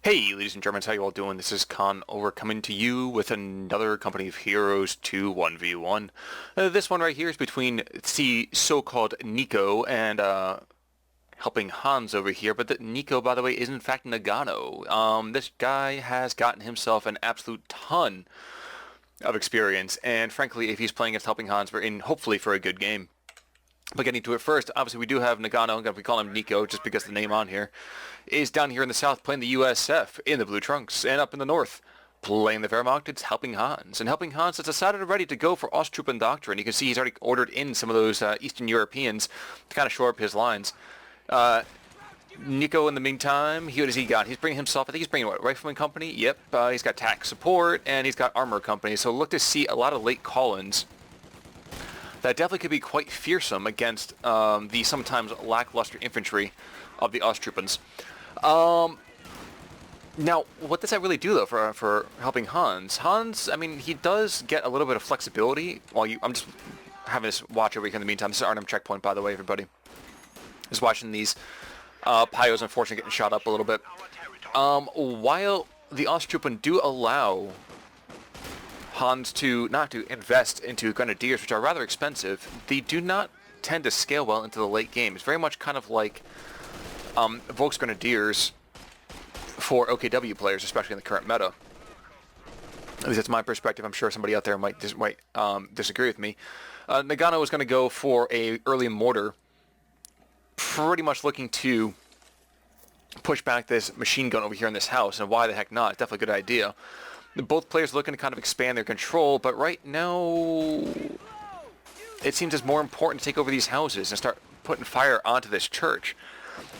Hey, ladies and Germans, how you all doing? This is Khan over coming to you with another Company of Heroes 2 1v1. This one right here is between the so-called Nico and helping Hans over here, but Nico, by the way, is in fact Noggano. This guy has gotten himself an absolute ton of experience, and frankly, if he's playing against helping Hans, we're in hopefully for a good game. But getting to it first, obviously we do have Noggano, we call him Nico just because the name on here, is down here in the south playing the USF in the blue trunks, and up in the north playing the Wehrmacht, it's Helping Hans. And Helping Hans has decided already to go for Osttruppen Doctrine. You can see he's already ordered in some of those Eastern Europeans to kind of shore up his lines. Nico, in the meantime, what has he got? He's bringing himself, I think he's bringing, what, Rifleman Company? Yep, he's got TAC Support, and he's got Armor Company. So look to see a lot of late call-ins that definitely could be quite fearsome against the sometimes lackluster infantry of the Osttruppens. Now, what does that really do, though, for helping Hans? Hans, I mean, he does get a little bit of flexibility. I'm just having this watch over here in the meantime. This is Arnhem Checkpoint, by the way, everybody. Just watching these Pyos, unfortunately, getting shot up a little bit. While the Osttruppen do allow Hans to not to invest into Grenadiers, which are rather expensive, they do not tend to scale well into the late game. It's very much kind of like Volks Grenadiers for OKW players, especially in the current meta. At least that's my perspective. I'm sure somebody out there might disagree with me. Noggano is going to go for a early mortar, pretty much looking to push back this machine gun over here in this house, and why the heck not? It's definitely a good idea. Both players are looking to kind of expand their control, but right now it seems it's more important to take over these houses and start putting fire onto this church.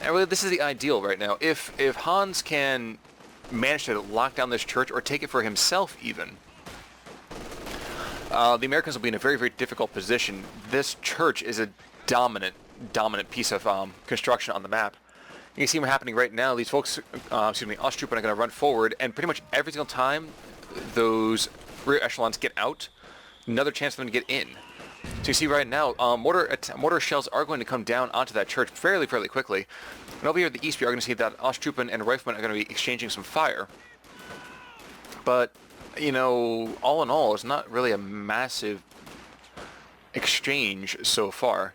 And really, this is the ideal right now. If Hans can manage to lock down this church or take it for himself even, the Americans will be in a very, very difficult position. This church is a dominant piece of construction on the map. You can see what's happening right now. These folks, Osttruppen are going to run forward, and pretty much every single time those rear echelons get out, another chance for them to get in. So you see right now, mortar shells are going to come down onto that church fairly quickly. And over here at the east, we are going to see that Osttruppen and Riflemen are going to be exchanging some fire. But, you know, all in all, it's not really a massive exchange so far.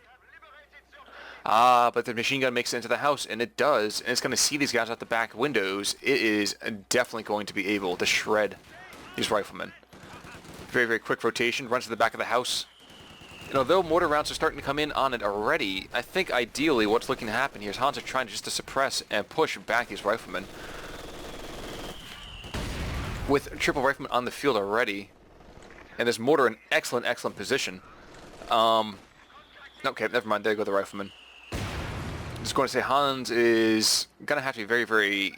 But the machine gun makes it into the house, and it does, and it's going to see these guys out the back windows. It is definitely going to be able to shred these riflemen. Very, very quick rotation, runs to the back of the house. And although mortar rounds are starting to come in on it already, I think ideally what's looking to happen here is Hans are trying just to suppress and push back these riflemen. With triple riflemen on the field already, and this mortar in excellent position. Okay, never mind, there go the riflemen. I'm just going to say Hans is going to have to be very, very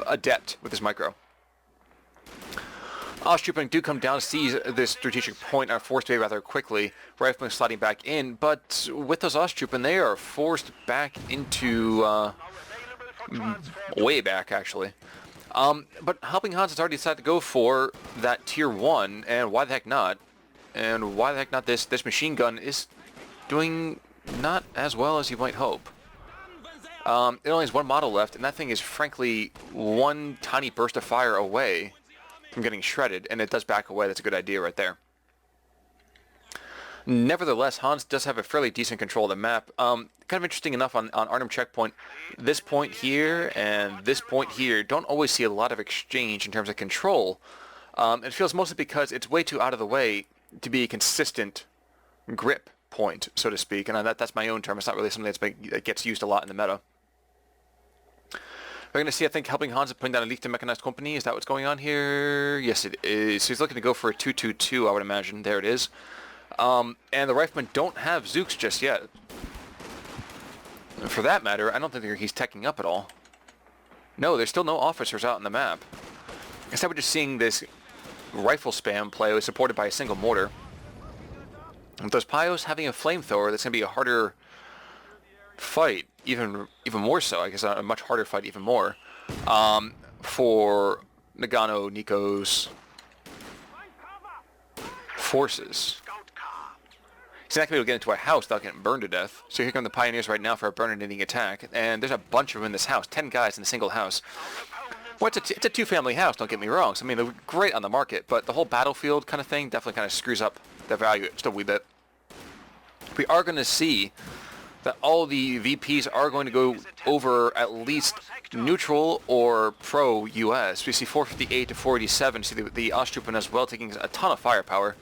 adept with this micro. Osttruppen do come down to seize this strategic point and are forced away rather quickly. Riflemen sliding back in, but with those Osttruppen, they are forced back into way back, actually. But Helping Hans has already decided to go for that tier 1, and why the heck not? And why the heck not? This machine gun is doing not as well as you might hope. It only has one model left, and that thing is frankly one tiny burst of fire away from getting shredded, and it does back away. That's a good idea right there. Nevertheless, Hans does have a fairly decent control of the map. Kind of interesting enough on Arnhem Checkpoint, this point here and this point here don't always see a lot of exchange in terms of control. It feels mostly because it's way too out of the way to be a consistent grip point, so to speak, and that's my own term. It's not really something that gets used a lot in the meta. We're going to see, I think, Helping Hans putting down a Lichte Mechanized Company. Is that what's going on here? Yes, it is. So he's looking to go for a 2-2-2, I would imagine. There it is. And the Riflemen don't have Zooks just yet. For that matter, I don't think he's teching up at all. No, there's still no officers out on the map. Instead, we're just seeing this rifle spam play supported by a single mortar. With those Pyos having a flamethrower, that's going to be a harder fight, even more so. I guess a much harder fight, even more, for Noggano, Nico's forces. He's not going to be able to get into a house without getting burned to death. So here come the Pioneers right now for a burn-ending attack. And there's a bunch of them in this house. 10 guys in a single house. Well, it's a two-family house, don't get me wrong. So, I mean, they're great on the market. But the whole battlefield kind of thing definitely kind of screws up the value just a wee bit. We are going to see that all the VPs are going to go over at least neutral or pro-US. We see 458 to 487. See the Osttroopen as well taking a ton of firepower.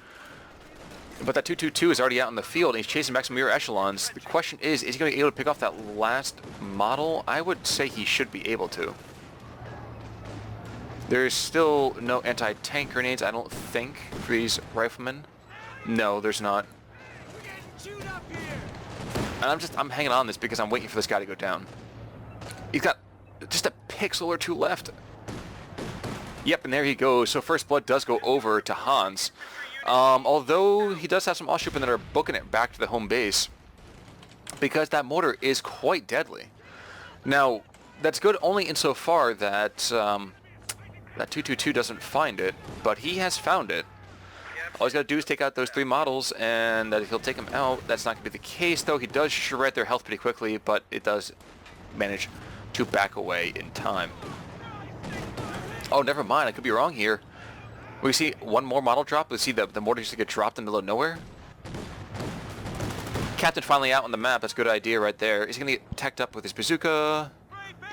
But that 222 is already out in the field, and he's chasing back some rear echelons. The question is he going to be able to pick off that last model? I would say he should be able to. There's still no anti-tank grenades, I don't think, for these riflemen. No, there's not. And I'm hanging on this because I'm waiting for this guy to go down. He's got just a pixel or two left. Yep, and there he goes. So First Blood does go over to Hans. Although he does have some Osttroopen that are booking it back to the home base, because that mortar is quite deadly. Now, that's good only insofar that that 222 doesn't find it, but he has found it. All he's got to do is take out those 3 models, and that he'll take them out. That's not going to be the case, though. He does shred their health pretty quickly, but it does manage to back away in time. Oh, never mind. I could be wrong here. We see one more model drop. We see the mortar just get dropped in the middle of nowhere. Captain finally out on the map. That's a good idea right there. Is he going to get teched up with his bazooka?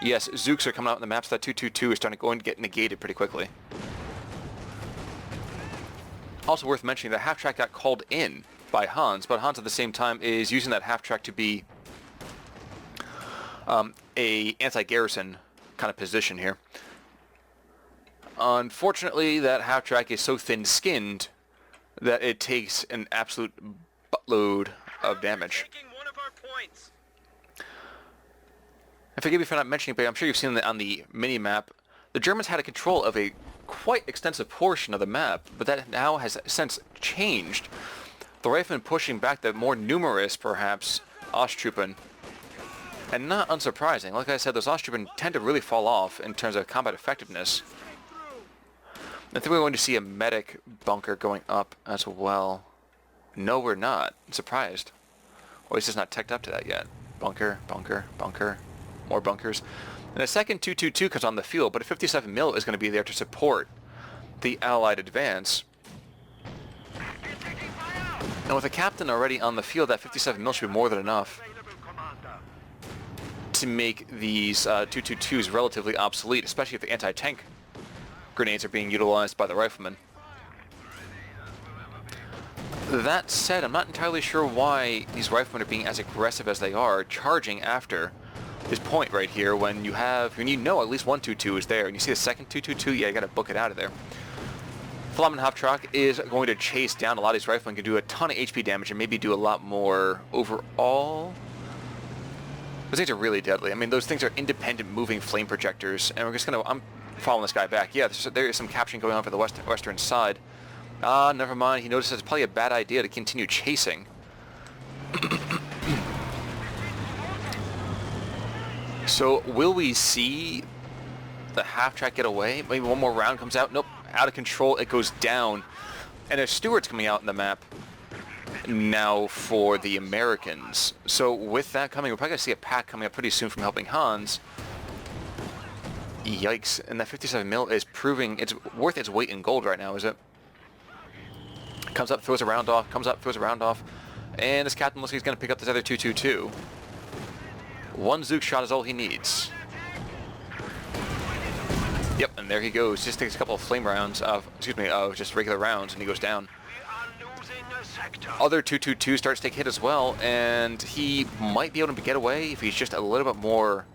Yes, Zooks are coming out on the map, so that 222 is starting to get negated pretty quickly. Also worth mentioning, the half-track got called in by Hans, but Hans at the same time is using that half-track to be a anti-garrison kind of position here. Unfortunately, that half-track is so thin-skinned that it takes an absolute buttload of damage. And forgive me for not mentioning it, but I'm sure you've seen it on the mini-map. The Germans had a control of a quite extensive portion of the map, but that now has since changed. The riflemen pushing back the more numerous, perhaps, Osttroopen. And not unsurprising, like I said, those Osttroopen tend to really fall off in terms of combat effectiveness. I think we're going to see a medic bunker going up as well. No, we're not. I'm surprised. Or he's just not teched up to that yet. Bunker, bunker, bunker. More bunkers. And a second 222 comes on the field, but a 57 mil is going to be there to support the Allied advance. And with a captain already on the field, that 57 mil should be more than enough to make these 222s relatively obsolete, especially if the anti-tank grenades are being utilized by the riflemen. That said, I'm not entirely sure why these riflemen are being as aggressive as they are, charging after this point right here when you know at least one 222 is there, and you see the second 222, yeah, you gotta book it out of there. Flammenhafttrack is going to chase down a lot of these riflemen, can do a ton of HP damage and maybe do a lot more overall. Those things are really deadly. I mean, those things are independent moving flame projectors, and we're just gonna, I'm following this guy back. Yeah, there is some capturing going on for the western side. Never mind. He notices it's probably a bad idea to continue chasing. So, will we see the half-track get away? Maybe one more round comes out. Nope. Out of control. It goes down. And there's Stewards coming out in the map now for the Americans. So, with that coming, we're probably going to see a pack coming up pretty soon from helping Hans. Yikes. And that 57 mil is proving it's worth its weight in gold right now, is it? Comes up, throws a round off. Comes up, throws a round off. And this captain looks like he's going to pick up this other 222. One Zook shot is all he needs. Yep, and there he goes. Just takes a couple of flame rounds of, just regular rounds, and he goes down. Other 222 starts to take hit as well, and he might be able to get away if he's just a little bit more.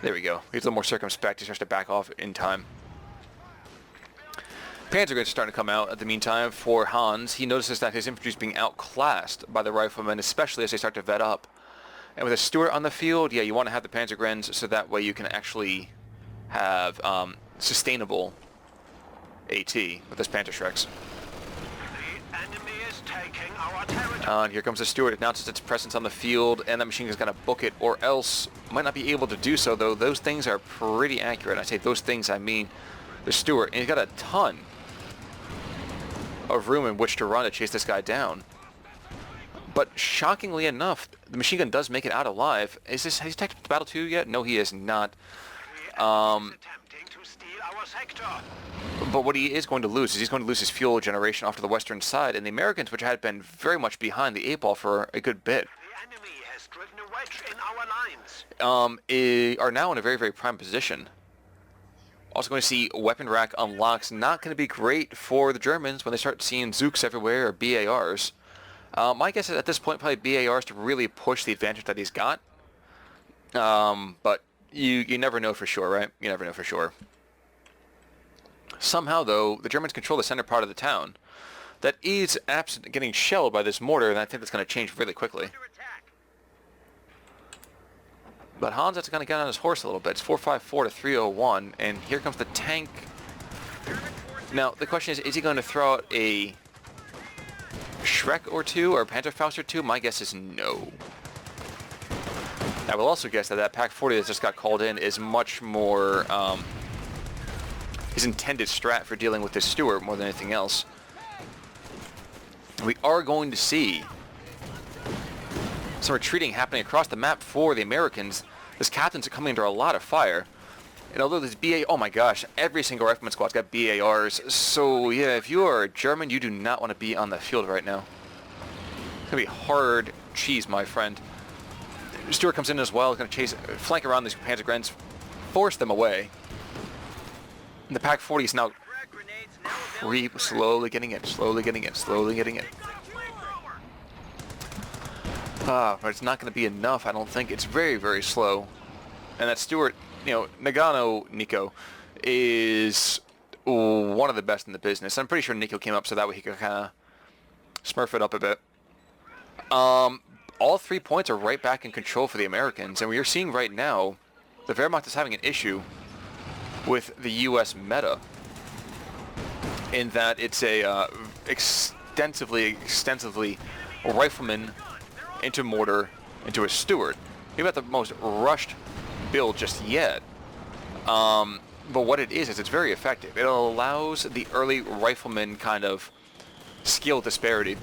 There we go. He's a little more circumspect. He starts to back off in time. Panzergrenades are starting to come out at the meantime for Hans. He notices that his infantry is being outclassed by the riflemen, especially as they start to vet up. And with a Stuart on the field, yeah, you want to have the Panzergrenades so that way you can actually have sustainable AT with this Panzerschrecks. And here comes the Stuart. It announces its presence on the field, and that machine gun's going to book it, or else might not be able to do so, though those things are pretty accurate. I say those things, I mean the Stuart. And he's got a ton of room in which to run to chase this guy down. But shockingly enough, the machine gun does make it out alive. Has he taken the battle 2 yet? No, he is not. But what he is going to lose is he's going to lose his fuel generation off to the western side, and the Americans, which had been very much behind the 8-ball for a good bit, are now in a very, very prime position. Also going to see weapon rack unlocks. Not going to be great for the Germans when they start seeing Zooks everywhere or BARs. My guess is at this point probably BARs to really push the advantage that he's got. But you never know for sure, right? You never know for sure. Somehow, though, the Germans control the center part of the town. That is getting shelled by this mortar, and I think that's going to change really quickly. But Hans has to kind of get on his horse a little bit. It's 454 to 301, and here comes the tank. Now, the question is he going to throw out a Shrek or two, or Panzerfaust or two? My guess is no. I will also guess that that Pak 40 that just got called in is much more his intended strat for dealing with this Stuart more than anything else. We are going to see some retreating happening across the map for the Americans. These captains are coming under a lot of fire. And although this oh my gosh, every single rifleman squad's got BARs. So yeah, if you are a German, you do not want to be on the field right now. It's going to be hard cheese, my friend. Stuart comes in as well. He's going to flank around these Panzergrenz, force them away. And the Pak 40 is now slowly getting in, slowly getting in, slowly getting in. But it's not going to be enough, I don't think. It's very, very slow. And that Stuart, you know, Noggano Nico is one of the best in the business. I'm pretty sure Nico came up so that way he could kind of smurf it up a bit. All 3 points are right back in control for the Americans, and we are seeing right now the Wehrmacht is having an issue with the U.S. meta in that it's a extensively rifleman into mortar into a Stuart. Maybe not the most rushed build just yet, but what it is it's very effective. It allows the early rifleman kind of skill disparity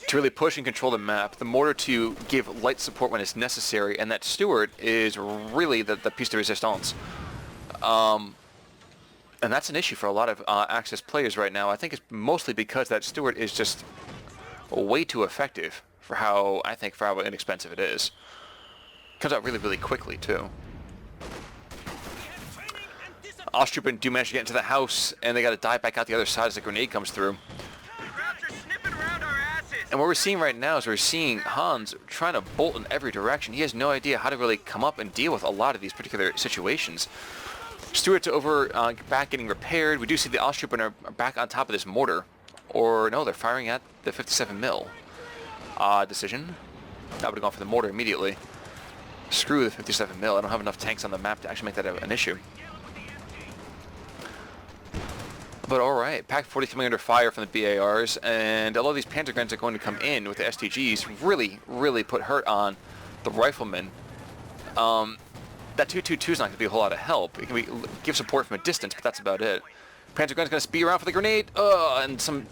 to really push and control the map, the mortar to give light support when it's necessary, and that Stuart is really the piece de resistance. And that's an issue for a lot of Axis players right now. I think it's mostly because that Stuart is just way too effective for how inexpensive it is. Comes out really, really quickly, too. Ostroupen do manage to get into the house, and they got to dive back out the other side as a grenade comes through. And what we're seeing right now is we're seeing Hans trying to bolt in every direction. He has no idea how to really come up and deal with a lot of these particular situations. Stuart's over back getting repaired. We do see the Ostroupen are back on top of this mortar. Or no, they're firing at the 57 mil. Decision. That would have gone for the mortar immediately. Screw the 57 mil. I don't have enough tanks on the map to actually make that an issue. But alright, Pak 40 coming under fire from the BARs, and a lot of these Panzergrenz are going to come in with the STGs, really, really put hurt on the riflemen. That 222 is not going to be a whole lot of help. It can give support from a distance, but that's about it. Panzergrenz going to speed around for the grenade, and some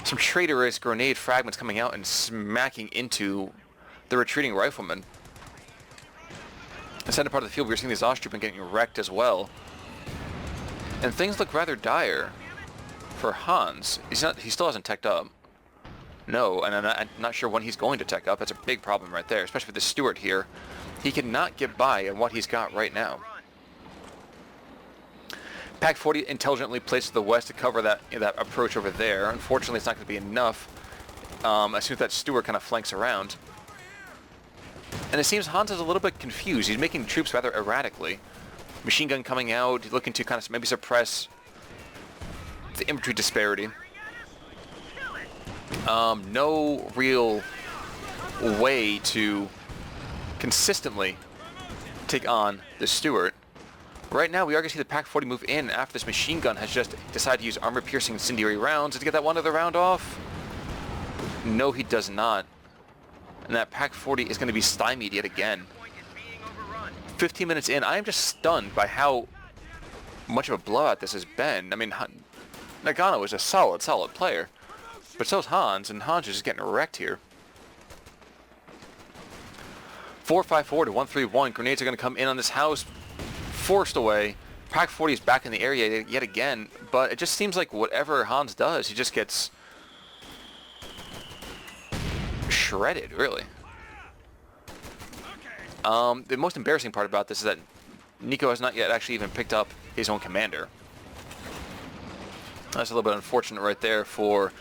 traitorous grenade fragments coming out and smacking into the retreating riflemen. In the center part of the field, we're seeing these Ostroupen getting wrecked as well. And things look rather dire for Hans. He still hasn't teched up. No, and I'm not sure when he's going to tech up. That's a big problem right there, especially with the Stuart here. He cannot get by on what he's got right now. Pak 40 intelligently placed to the west to cover that approach over there. Unfortunately, it's not going to be enough as soon as that Stuart kind of flanks around. And it seems Hans is a little bit confused. He's making troops rather erratically. Machine gun coming out, looking to kind of maybe suppress the infantry disparity. No real way to consistently take on the Stuart. Right now, we are going to see the Pak 40 move in after this machine gun has just decided to use armor-piercing incendiary rounds to get that one other round off. No, he does not. And that Pak 40 is going to be stymied yet again. 15 minutes in, I am just stunned by how much of a blowout this has been. I mean, Noggano is a solid player. But so's Hans, and Hans is just getting wrecked here. 454 to 131. Grenades are going to come in on this house. Forced away. Pack 40 is back in the area yet again, but it just seems like whatever Hans does, he just gets shredded, really. The most embarrassing part about this is that Nico has not yet actually even picked up his own commander. That's a little bit unfortunate right there for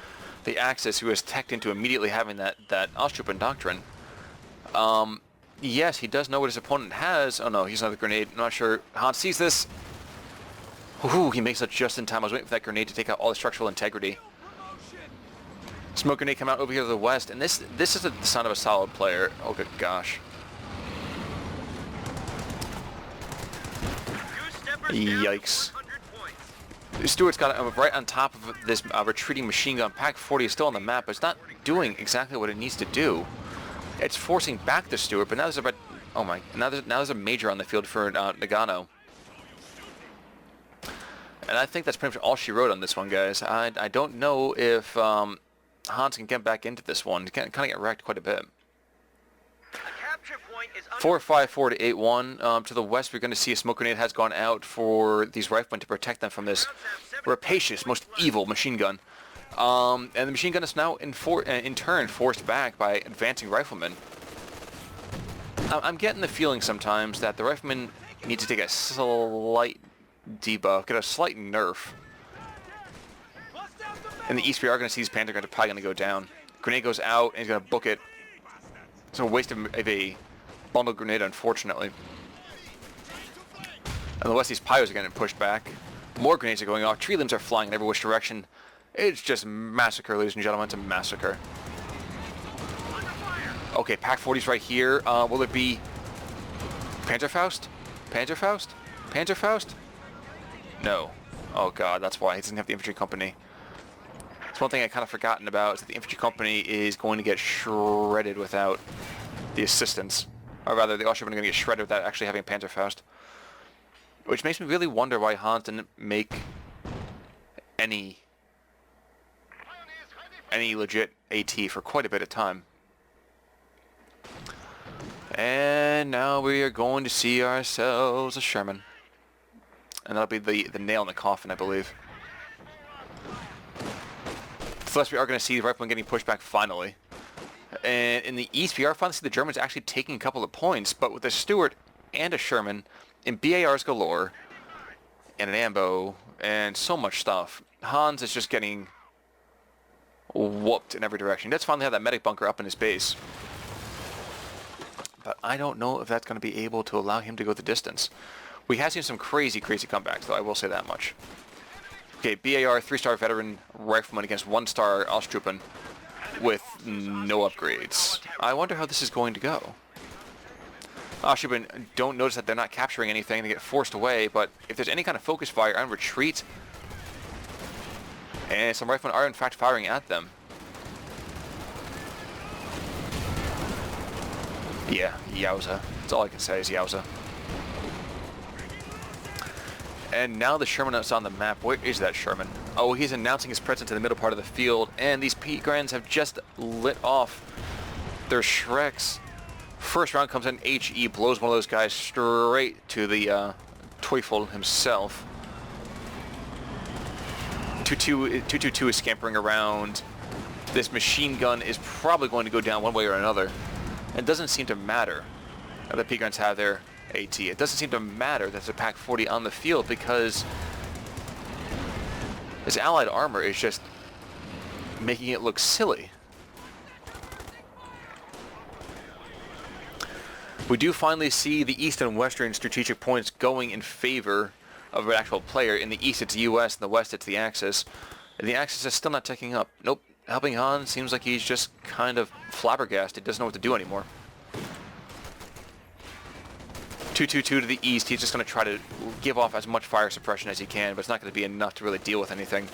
the Axis, who is teched into immediately having that Austroppen doctrine. Yes, he does know what his opponent has. Oh no, he's another grenade. I'm not sure. Hans sees this. Ooh, he makes it just in time. I was waiting for that grenade to take out all the structural integrity. Smoke grenade come out over here to the west, and this is the sound of a solid player. Oh good gosh. Yikes. Stewart's got him right on top of this retreating machine gun. Pack 40 is still on the map, but it's not doing exactly what it needs to do. It's forcing back the Stewart, but now there's now there's a major on the field for Noggano. And I think that's pretty much all she wrote on this one, guys. I don't know if Hans can get back into this one. He can kind of get wrecked quite a bit. 454 to 81. To the west, we're going to see a smoke grenade has gone out for these riflemen to protect them from this rapacious, most evil machine gun. And the machine gun is now in turn forced back by advancing riflemen. I'm getting the feeling sometimes that the riflemen need to take a slight debuff, get a slight nerf. In the east, we are going to see these Panther guns are probably going to go down. Grenade goes out, and he's going to book it. It's a waste of a bundle grenade, unfortunately. On the west, these Pyros are getting pushed back. More grenades are going off. Tree limbs are flying in every which direction. It's just massacre, ladies and gentlemen. It's a massacre. Okay, Pack 40's right here. Will it be Panzerfaust? Panzerfaust? Panzerfaust? No. Oh god, that's why. He doesn't have the infantry company. That's one thing I kind of forgotten about, is that the infantry company is going to get shredded without the assistance. Or rather, the Austrian are going to get shredded without actually having Panzerfaust. Which makes me really wonder why Hans didn't make any legit AT for quite a bit of time. And now we are going to see ourselves a Sherman. And that'll be the nail in the coffin, I believe. Plus, we are going to see the riflemen getting pushed back finally. And in the east, we are finally seeing the Germans actually taking a couple of points, but with a Stuart and a Sherman, and BARs galore, and an ambo, and so much stuff, Hans is just getting whooped in every direction. He does finally have that medic bunker up in his base. But I don't know if that's going to be able to allow him to go the distance. We have seen some crazy, crazy comebacks, though, I will say that much. Okay, BAR, 3-star veteran rifleman against 1-star Austroppen with no upgrades. I wonder how this is going to go. Austroppen don't notice that they're not capturing anything. They get forced away, but if there's any kind of focus fire on retreat, and some riflemen are in fact firing at them. Yeah, yowza. That's all I can say is yowza. And now the Sherman is on the map. Where is that Sherman? Oh, he's announcing his presence in the middle part of the field, and these Peagrams have just lit off their Shreks. First round comes in, HE blows one of those guys straight to the Teufel himself. 222 is scampering around. This machine gun is probably going to go down one way or another. It doesn't seem to matter that the Peagrams have their AT. It doesn't seem to matter that there's a Pack 40 on the field, because this allied armor is just making it look silly. We do finally see the east and western strategic points going in favor of an actual player. In the east it's the US, in the west it's the Axis. And the Axis is still not ticking up. Nope. Helping Han seems like he's just kind of flabbergasted, doesn't know what to do anymore. 222 to the east, he's just going to try to give off as much fire suppression as he can, but it's not going to be enough to really deal with anything.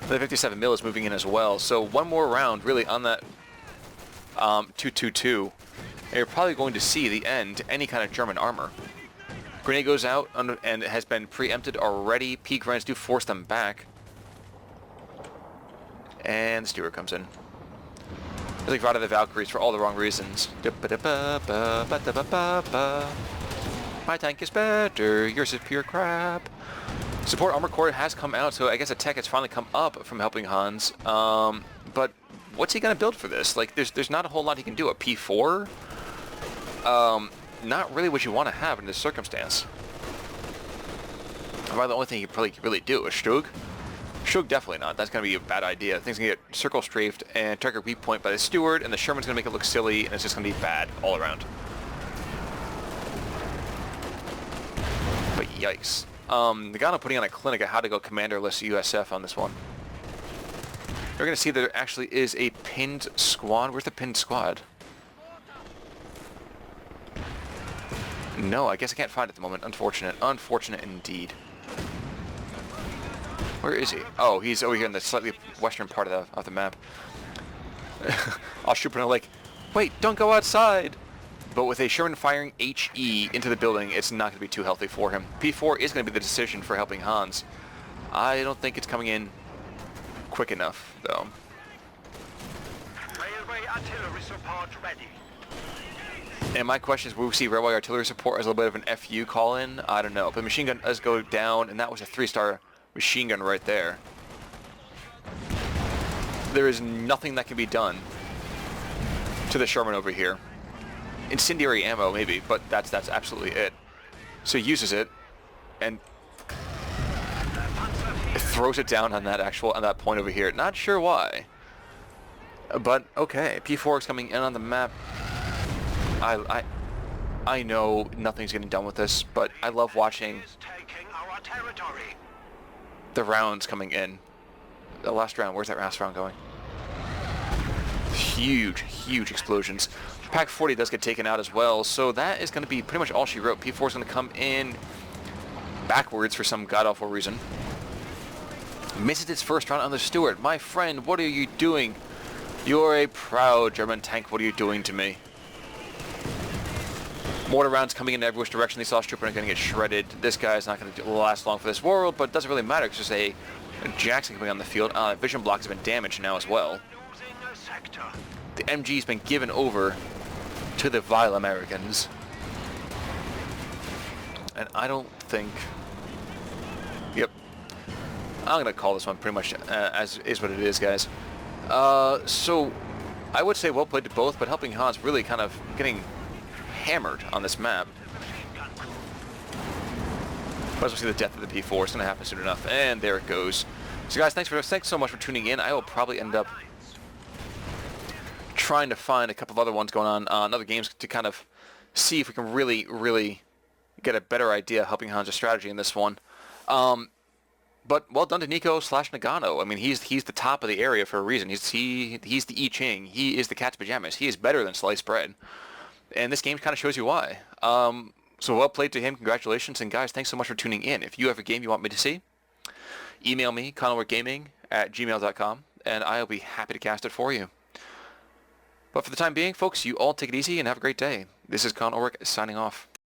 The 57 mil is moving in as well, so one more round really on that 222, and you're probably going to see the end to any kind of German armor. Grenade goes out and has been preempted already. Peagrams do force them back. And the Steward comes in. It's like Ride of the Valkyries for all the wrong reasons. My tank is better, yours is pure crap. Support Armor Core has come out, so I guess a tech has finally come up from helping Hans. But what's he gonna build for this? Like, there's not a whole lot he can do. A P4? Not really what you want to have in this circumstance. Probably the only thing he probably could really do is Strug. Strug definitely not. That's gonna be a bad idea. Things gonna get circle strafed and target weak point by the Steward, and the Sherman's gonna make it look silly, and it's just gonna be bad all around. But yikes. Noggano putting on a clinic of how to go commanderless USF on this one. We're going to see that there actually is a pinned squad. Where's the pinned squad? No, I guess I can't find it at the moment. Unfortunate. Unfortunate indeed. Where is he? Oh, he's over here in the slightly western part of the map. I'll shoot like, wait, don't go outside! But with a Sherman firing HE into the building, it's not going to be too healthy for him. P4 is going to be the decision for helping Hans. I don't think it's coming in quick enough, though. Railway artillery support ready. And my question is, will we see railway artillery support as a little bit of an FU call-in? I don't know. But the machine gun does go down, and that was a 3-star machine gun right there. There is nothing that can be done to the Sherman over here. Incendiary ammo, maybe, but that's absolutely it. So he uses it, and throws it down on that point over here. Not sure why, but okay. P4 is coming in on the map. I know nothing's getting done with this, but I love watching the rounds coming in. The last round, where's that last round going? Huge explosions. Pack 40 does get taken out as well, so that is going to be pretty much all she wrote. P4 is going to come in backwards for some god-awful reason. Misses its first round on the Steward. My friend, what are you doing? You're a proud German tank. What are you doing to me? Mortar rounds coming in every which direction. They saw Trooper and going to get shredded. This guy's not going to last long for this world, but it doesn't really matter because there's a Jackson coming on the field. Vision block has been damaged now as well. The MG's been given over to the vile Americans. And I don't think... Yep. I'm going to call this one pretty much as is what it is, guys. So, I would say well played to both, but helping Hans really kind of getting hammered on this map. But as we see the death of the P4, it's going to happen soon enough. And there it goes. So guys, thanks so much for tuning in. I will probably end up trying to find a couple of other ones going on other games to kind of see if we can really get a better idea of helping Hans' strategy in this one. But well done to Nico / Noggano. I mean, he's the top of the area for a reason. He's the I Ching. He is the cat's pajamas. He is better than sliced bread. And this game kind of shows you why. So well played to him. Congratulations. And guys, thanks so much for tuning in. If you have a game you want me to see, email me, connorgaming@gmail.com, and I'll be happy to cast it for you. But for the time being, folks, you all take it easy and have a great day. This is Con Ulrich signing off.